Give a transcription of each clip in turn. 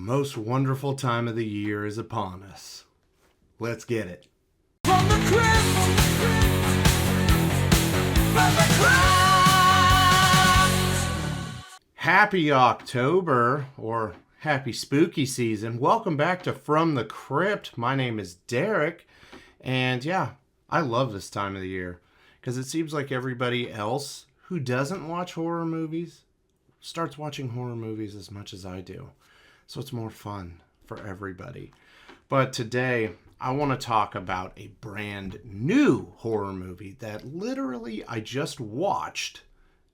most wonderful time of the year is upon us. Let's get it. From the crypt, from the crypt. Happy October, or happy spooky season. Welcome back to From the Crypt. My name is Derek, and yeah, I love this time of the year because it seems like everybody else who doesn't watch horror movies starts watching horror movies as much as I do. So it's more fun for everybody. But today, I want to talk about a brand new horror movie that literally I just watched.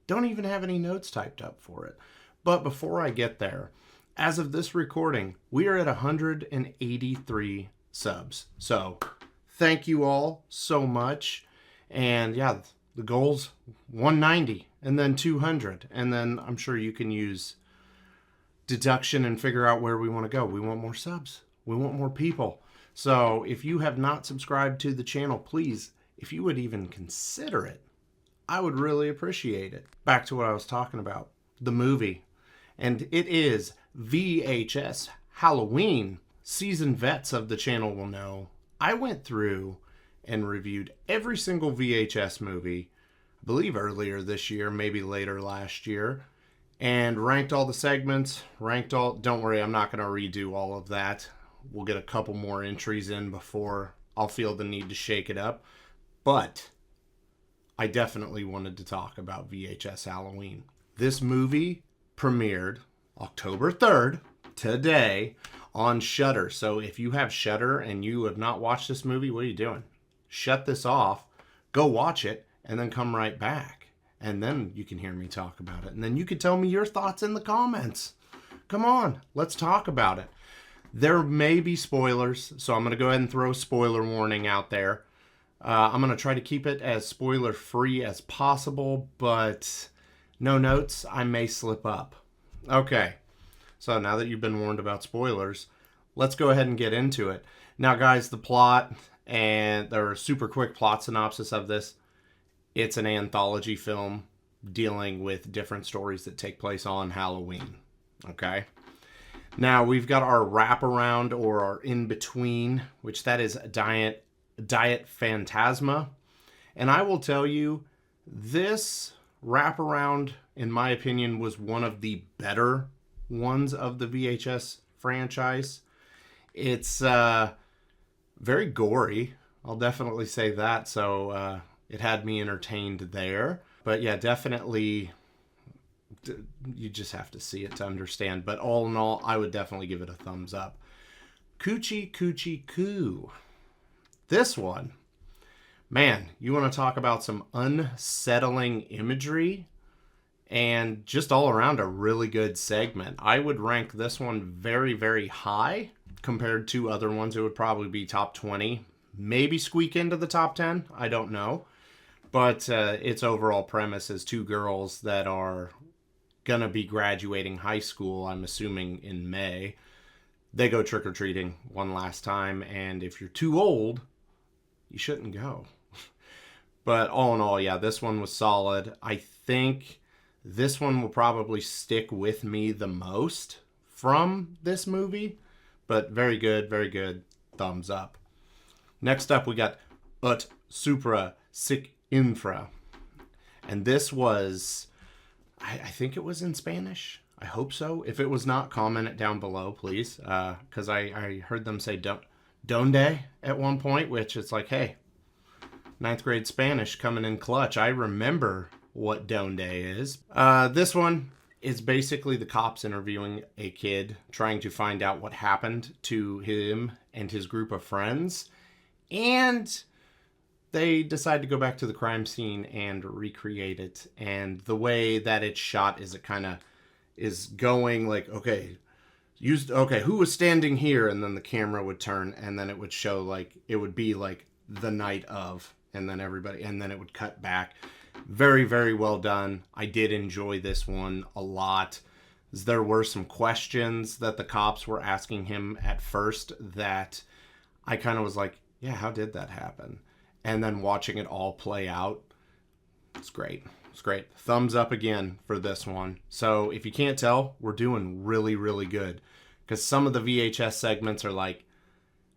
Don't even have any notes typed up for it. But before I get there, as of this recording, we are at 183 subs. So thank you all so much. And yeah, the goal's 190 and then 200. And then I'm sure you can use deduction and figure out where we want to go. We want more subs. We want more people. So if you have not subscribed to the channel, please, if you would even consider it, I would really appreciate it. Back to what I was talking about, the movie. And it is VHS Halloween. Seasoned vets of the channel will know I went through and reviewed every single VHS movie, I believe earlier this year, maybe later last year, and ranked all the segments, don't worry, I'm not going to redo all of that. We'll get a couple more entries in before I'll feel the need to shake it up. But I definitely wanted to talk about VHS Halloween. This movie premiered October 3rd, today, on Shudder. So if you have Shudder and you have not watched this movie, what are you doing? Shut this off, go watch it, and then come right back. And then you can hear me talk about it. And then you can tell me your thoughts in the comments. Come on, let's talk about it. There may be spoilers, so I'm going to go ahead and throw a spoiler warning out there. I'm going to try to keep it as spoiler-free as possible, but no notes, I may slip up. Okay, so now that you've been warned about spoilers, let's go ahead and get into it. Now, guys, the plot, and there are super quick plot synopsis of this. It's an anthology film dealing with different stories that take place on Halloween. Okay? Now, we've got our wraparound or our in-between, which that is Diet Phantasma. And I will tell you, this wraparound, in my opinion, was one of the better ones of the VHS franchise. It's very gory. I'll definitely say that. So it had me entertained there. But yeah, definitely, you just have to see it to understand. But all in all, I would definitely give it a thumbs up. Coochie Coochie Coo. This one, man, you want to talk about some unsettling imagery and just all around a really good segment. I would rank this one very, very high compared to other ones. It would probably be top 20, maybe squeak into the top 10. I don't know. But its overall premise is two girls that are going to be graduating high school, I'm assuming in May. They go trick-or-treating one last time, and if you're too old, you shouldn't go. But all in all, yeah, this one was solid. I think this one will probably stick with me the most from this movie. But very good, thumbs up. Next up, we got Ut Supra Sic Infra. And this was, I think it was in Spanish. I hope so. If it was not, comment it down below, please. Because I heard them say donde at one point, which it's like, hey, 9th grade Spanish coming in clutch. I remember what donde is. This one is basically the cops interviewing a kid, trying to find out what happened to him and his group of friends. And they decide to go back to the crime scene and recreate it. And the way that it's shot is it kind of is going like, okay, who was standing here? And then the camera would turn and then it would show like, it would be like the night of, and then everybody, and then it would cut back. Very, very well done. I did enjoy this one a lot. There were some questions that the cops were asking him at first that I kind of was like, yeah, how did that happen? And then watching it all play out, it's great. It's great. Thumbs up again for this one. So if you can't tell, we're doing really, really good. Because some of the VHS segments are like,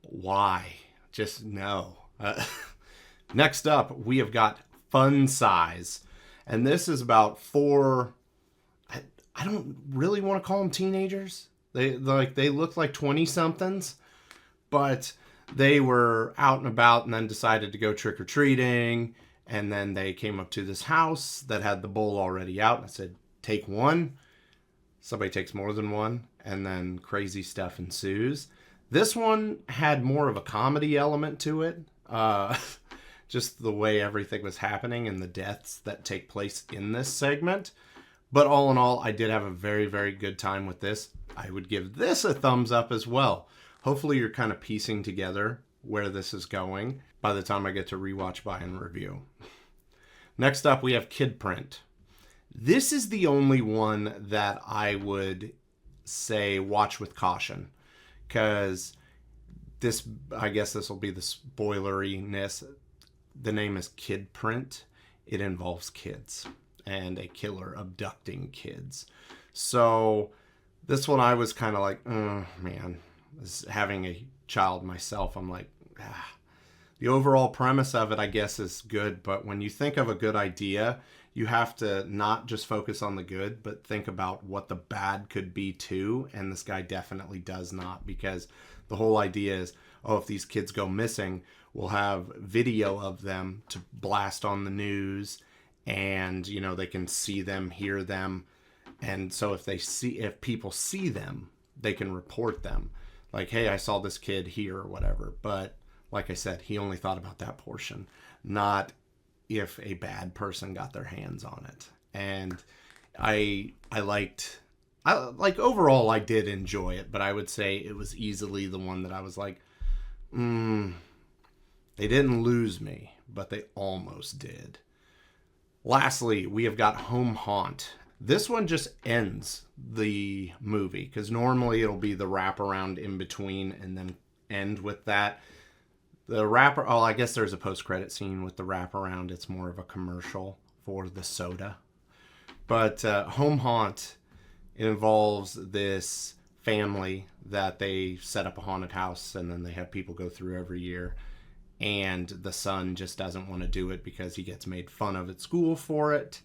why? Just no. Next up, we have got Fun Size. And this is about four, I don't really want to call them teenagers. They look like 20-somethings, but they were out and about and then decided to go trick-or-treating. And then they came up to this house that had the bowl already out. And I said, take one. Somebody takes more than one. And then crazy stuff ensues. This one had more of a comedy element to it. Just the way everything was happening and the deaths that take place in this segment. But all in all, I did have a very, very good time with this. I would give this a thumbs up as well. Hopefully you're kind of piecing together where this is going by the time I get to rewatch, buy, and review. Next up, we have Kid Print. This is the only one that I would say watch with caution. Because this, I guess this will be the spoileriness. The name is Kid Print. It involves kids and a killer abducting kids. So this one I was kind of like, oh, man. As having a child myself, I'm like, The overall premise of it, I guess, is good. But when you think of a good idea, you have to not just focus on the good, but think about what the bad could be too. And this guy definitely does not, because the whole idea is, oh, if these kids go missing, we'll have video of them to blast on the news, and, you know, they can see them, hear them. And so if people see them, they can report them. Like, hey, I saw this kid here or whatever. But like I said, he only thought about that portion, not if a bad person got their hands on it. And I overall, I did enjoy it, but I would say it was easily the one that I was like, they didn't lose me, but they almost did. Lastly, we have got Home Haunt. This one just ends the movie, because normally it'll be the wraparound in between and then end with that. I guess there's a post-credit scene with the wraparound. It's more of a commercial for the soda. But Home Haunt, it involves this family that they set up a haunted house, and then they have people go through every year. And the son just doesn't want to do it because he gets made fun of at school for it.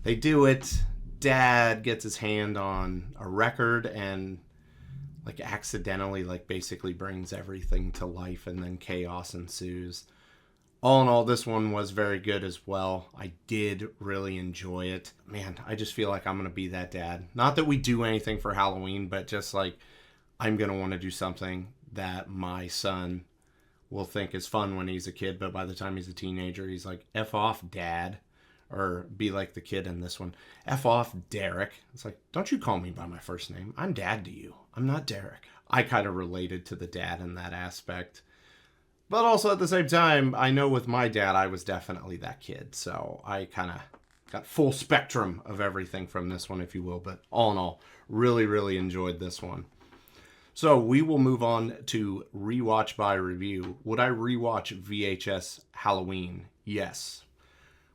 They do it. Dad gets his hand on a record and accidentally basically brings everything to life, and then chaos ensues. All in all, this one was very good as well. I did really enjoy it. Man, I just feel like I'm going to be that dad. Not that we do anything for Halloween, but just I'm going to want to do something that my son will think is fun when he's a kid, but by the time he's a teenager, he's like, F off, Dad. Or be like the kid in this one, F off, Derek. It's like, don't you call me by my first name. I'm Dad to you. I'm not Derek. I kind of related to the dad in that aspect. But also at the same time, I know with my dad, I was definitely that kid. So I kind of got full spectrum of everything from this one, if you will. But all in all, really, really enjoyed this one. So we will move on to rewatch by review. Would I rewatch VHS Halloween? Yes.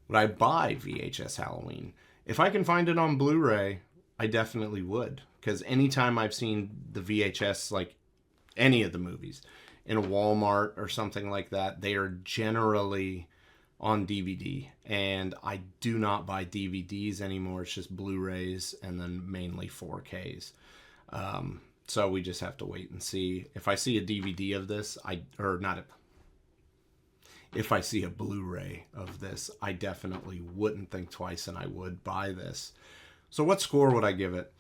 Would I buy VHS Halloween? If I can find it on Blu-ray, I definitely would. Because anytime I've seen the VHS, any of the movies, in a Walmart or something like that, they are generally on DVD. And I do not buy DVDs anymore. It's just Blu-rays and then mainly 4Ks. So we just have to wait and see. If I see a DVD of this, if I see a Blu-ray of this, I definitely wouldn't think twice and I would buy this. So what score would I give it?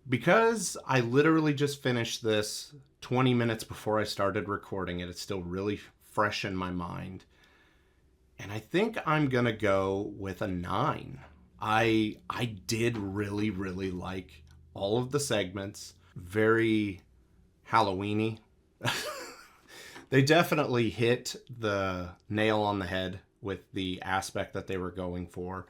Because I literally just finished this 20 minutes before I started recording it, it's still really fresh in my mind. And I think I'm going to go with a 9. I did really, really like all of the segments. Very Halloween-y. They definitely hit the nail on the head with the aspect that they were going for.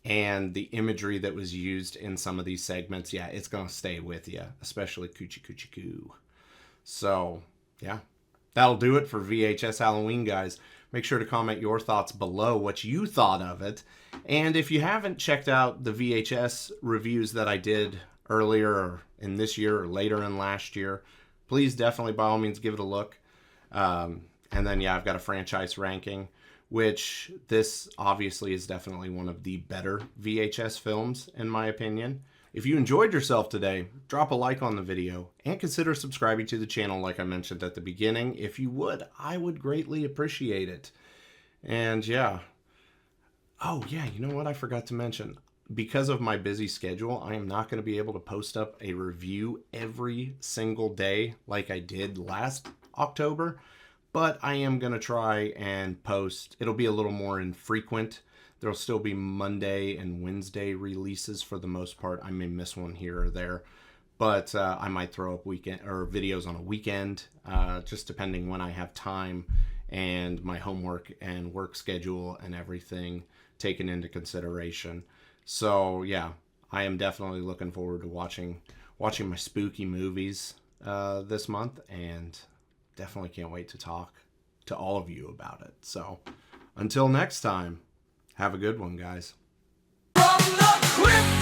And the imagery that was used in some of these segments, yeah, it's going to stay with you, especially Coochie Coochie Coo. So, yeah, that'll do it for VHS Halloween, guys. Make sure to comment your thoughts below, what you thought of it. And if you haven't checked out the VHS reviews that I did earlier or in this year or later in last year, please definitely by all means give it a look. And then, yeah, I've got a franchise ranking, which this obviously is definitely one of the better VHS films, in my opinion. If you enjoyed yourself today, drop a like on the video and consider subscribing to the channel like I mentioned at the beginning. If you would, I would greatly appreciate it. And yeah. Oh, yeah, you know what I forgot to mention? Because of my busy schedule, I am not going to be able to post up a review every single day like I did last October. But I am going to try and post. It'll be a little more infrequent. There'll still be Monday and Wednesday releases for the most part. I may miss one here or there. But I might throw up weekend or videos on a weekend, just depending when I have time and my homework and work schedule and everything taken into consideration. So yeah, I am definitely looking forward to watching my spooky movies this month, and definitely can't wait to talk to all of you about it. So until next time, have a good one, guys. From the crypt.